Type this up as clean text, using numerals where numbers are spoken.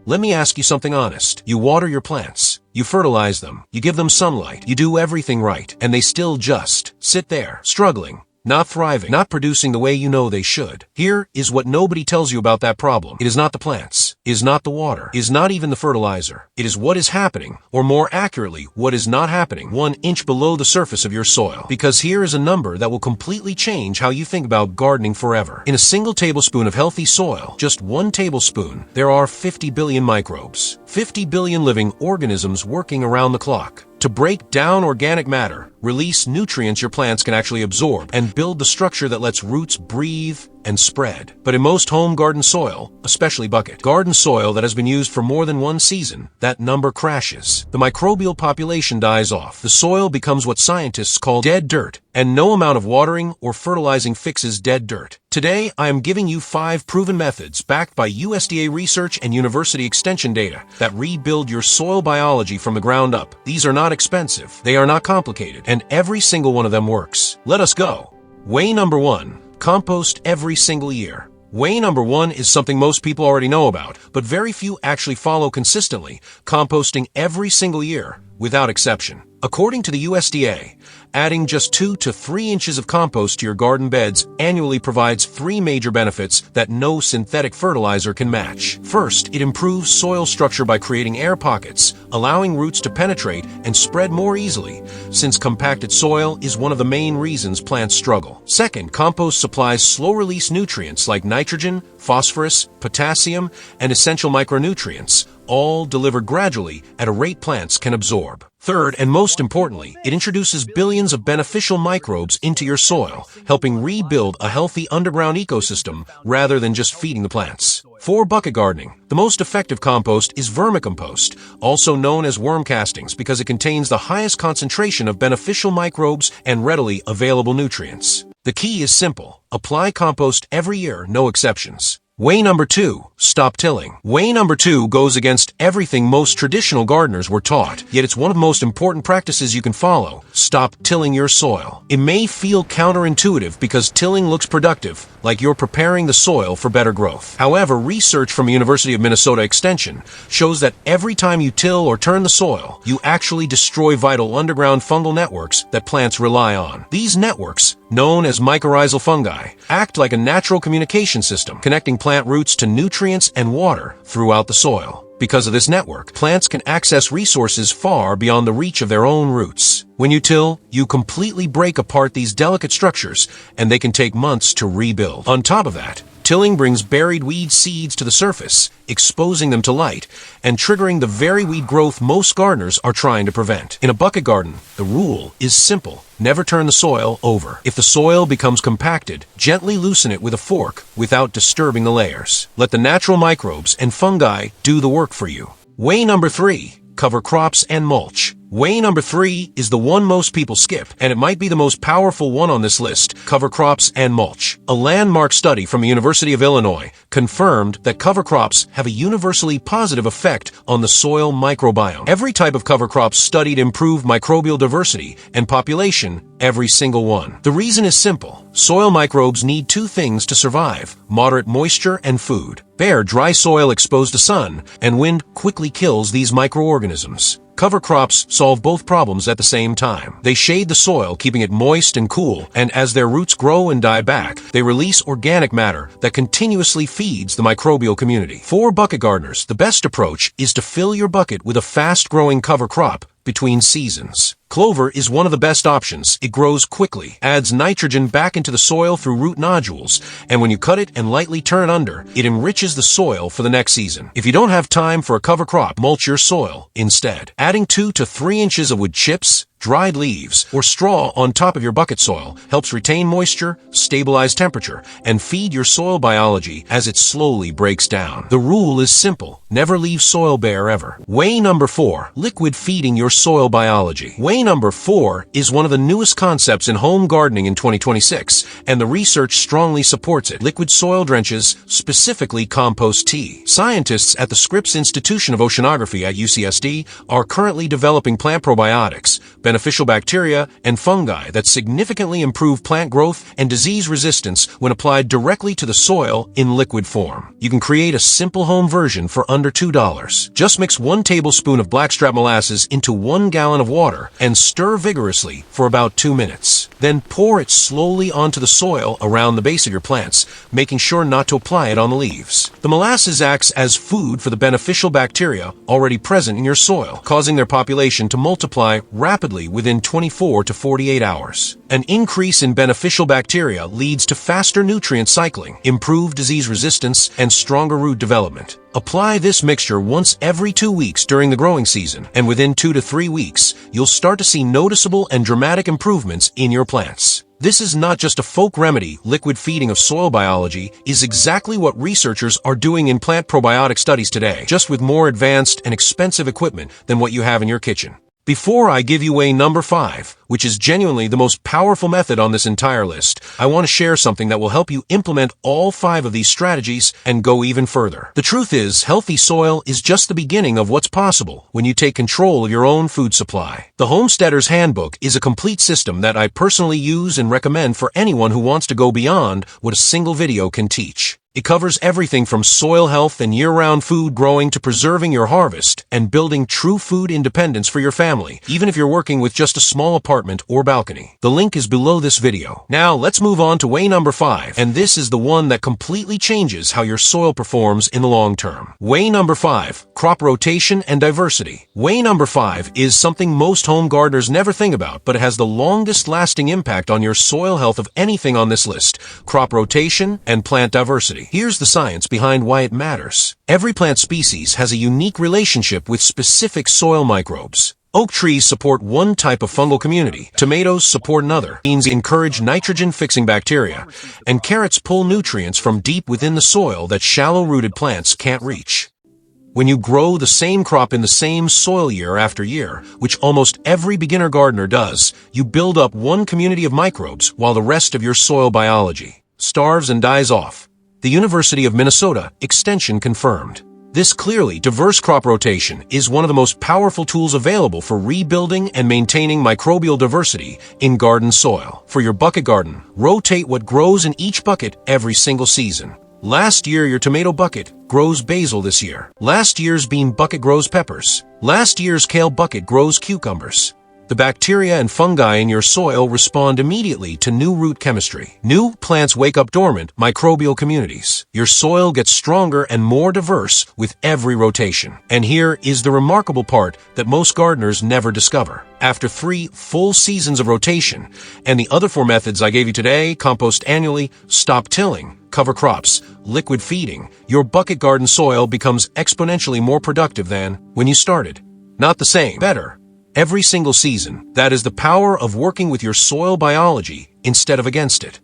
Let me ask you something honest. You water your plants. You fertilize them. You give them sunlight. You do everything right. And they still just sit there, struggling. Not thriving, not producing the way you know they should. Here is what nobody tells you about that problem. It is not the plants, it is not the water, it is not even the fertilizer. It is what is happening, or more accurately, what is not happening 1 inch below the surface of your soil. Because here is a number that will completely change how you think about gardening forever. In a single tablespoon of healthy soil, just 1 tablespoon, there are 50 billion microbes. 50 billion living organisms working around the clock to break down organic matter, release nutrients your plants can actually absorb, and build the structure that lets roots breathe and spread. But in most home garden soil, especially bucket garden soil that has been used for more than 1 season, that number crashes. The microbial population dies off. The soil becomes what scientists call dead dirt, and no amount of watering or fertilizing fixes dead dirt. Today, I am giving you 5 proven methods backed by USDA research and university extension data that rebuild your soil biology from the ground up. These are not expensive, they are not complicated, and every single one of them works. Let us go. Way number 1. Compost every single year. Way number 1 is something most people already know about, but very few actually follow consistently, composting every single year, without exception. According to the USDA, adding just 2 to 3 inches of compost to your garden beds annually provides 3 major benefits that no synthetic fertilizer can match. First, it improves soil structure by creating air pockets, allowing roots to penetrate and spread more easily, since compacted soil is one of the main reasons plants struggle. Second, compost supplies slow-release nutrients like nitrogen, phosphorus, potassium, and essential micronutrients, all delivered gradually at a rate plants can absorb. Third, and most importantly, it introduces billions of beneficial microbes into your soil, helping rebuild a healthy underground ecosystem rather than just feeding the plants. For bucket gardening, the most effective compost is vermicompost, also known as worm castings because it contains the highest concentration of beneficial microbes and readily available nutrients. The key is simple. Apply compost every year, no exceptions. Way number 2, stop tilling. Way number 2 goes against everything most traditional gardeners were taught, yet it's one of the most important practices you can follow. Stop tilling your soil. It may feel counterintuitive because tilling looks productive, like you're preparing the soil for better growth. However, research from University of Minnesota Extension shows that every time you till or turn the soil, you actually destroy vital underground fungal networks that plants rely on. These networks, known as mycorrhizal fungi, act like a natural communication system, connecting plant roots to nutrients and water throughout the soil. Because of this network, plants can access resources far beyond the reach of their own roots. When you till, you completely break apart these delicate structures, and they can take months to rebuild. On top of that, tilling brings buried weed seeds to the surface, exposing them to light, and triggering the very weed growth most gardeners are trying to prevent. In a bucket garden, the rule is simple. Never turn the soil over. If the soil becomes compacted, gently loosen it with a fork without disturbing the layers. Let the natural microbes and fungi do the work for you. Way number 3, cover crops and mulch. Way number 3 is the one most people skip, and it might be the most powerful one on this list, cover crops and mulch. A landmark study from the University of Illinois confirmed that cover crops have a universally positive effect on the soil microbiome. Every type of cover crop studied improved microbial diversity and population, every single one. The reason is simple. Soil microbes need 2 things to survive: moderate moisture and food. Bare, dry soil exposed to sun and wind quickly kills these microorganisms. Cover crops solve both problems at the same time. They shade the soil, keeping it moist and cool, and as their roots grow and die back, they release organic matter that continuously feeds the microbial community. For bucket gardeners, the best approach is to fill your bucket with a fast-growing cover crop between seasons. Clover is one of the best options. It grows quickly, adds nitrogen back into the soil through root nodules, and when you cut it and lightly turn under, it enriches the soil for the next season. If you don't have time for a cover crop, mulch your soil instead. Adding 2 to 3 inches of wood chips, dried leaves, or straw on top of your bucket soil helps retain moisture, stabilize temperature, and feed your soil biology as it slowly breaks down. The rule is simple. Never leave soil bare ever. Way number 4, liquid feeding your soil biology. Way Way number 4 is one of the newest concepts in home gardening in 2026, and the research strongly supports it. Liquid soil drenches, specifically compost tea. Scientists at the Scripps Institution of Oceanography at UCSD are currently developing plant probiotics, beneficial bacteria, and fungi that significantly improve plant growth and disease resistance when applied directly to the soil in liquid form. You can create a simple home version for under $2. Just mix 1 tablespoon of blackstrap molasses into 1 gallon of water and stir vigorously for about 2 minutes. Then pour it slowly onto the soil around the base of your plants, making sure not to apply it on the leaves. The molasses acts as food for the beneficial bacteria already present in your soil, causing their population to multiply rapidly within 24 to 48 hours. An increase in beneficial bacteria leads to faster nutrient cycling, improved disease resistance, and stronger root development. Apply this mixture once every 2 weeks during the growing season, and within 2 to 3 weeks, you'll start to see noticeable and dramatic improvements in your plants. This is not just a folk remedy. Liquid feeding of soil biology is exactly what researchers are doing in plant probiotic studies today, just with more advanced and expensive equipment than what you have in your kitchen. Before I give you way number 5, which is genuinely the most powerful method on this entire list, I want to share something that will help you implement all 5 of these strategies and go even further. The truth is, healthy soil is just the beginning of what's possible when you take control of your own food supply. The Homesteader's Handbook is a complete system that I personally use and recommend for anyone who wants to go beyond what a single video can teach. It covers everything from soil health and year-round food growing to preserving your harvest and building true food independence for your family, even if you're working with just a small apartment or balcony. The link is below this video. Now, let's move on to way number 5, and this is the one that completely changes how your soil performs in the long term. Way number 5, crop rotation and diversity. Way number 5 is something most home gardeners never think about, but it has the longest lasting impact on your soil health of anything on this list: crop rotation and plant diversity. Here's the science behind why it matters. Every plant species has a unique relationship with specific soil microbes. Oak trees support one type of fungal community, tomatoes support another, beans encourage nitrogen-fixing bacteria, and carrots pull nutrients from deep within the soil that shallow-rooted plants can't reach. When you grow the same crop in the same soil year after year, which almost every beginner gardener does, you build up one community of microbes while the rest of your soil biology starves and dies off. The University of Minnesota Extension confirmed. This clearly diverse crop rotation is one of the most powerful tools available for rebuilding and maintaining microbial diversity in garden soil. For your bucket garden, rotate what grows in each bucket every single season. Last year, your tomato bucket grows basil this year. Last year's bean bucket grows peppers. Last year's kale bucket grows cucumbers. The bacteria and fungi in your soil respond immediately to new root chemistry. New plants wake up dormant microbial communities. Your soil gets stronger and more diverse with every rotation. And here is the remarkable part that most gardeners never discover. After 3 full seasons of rotation, and the other 4 methods I gave you today, compost annually, stop tilling, cover crops, liquid feeding, your bucket garden soil becomes exponentially more productive than when you started. Not the same, better. Every single season. That is the power of working with your soil biology instead of against it.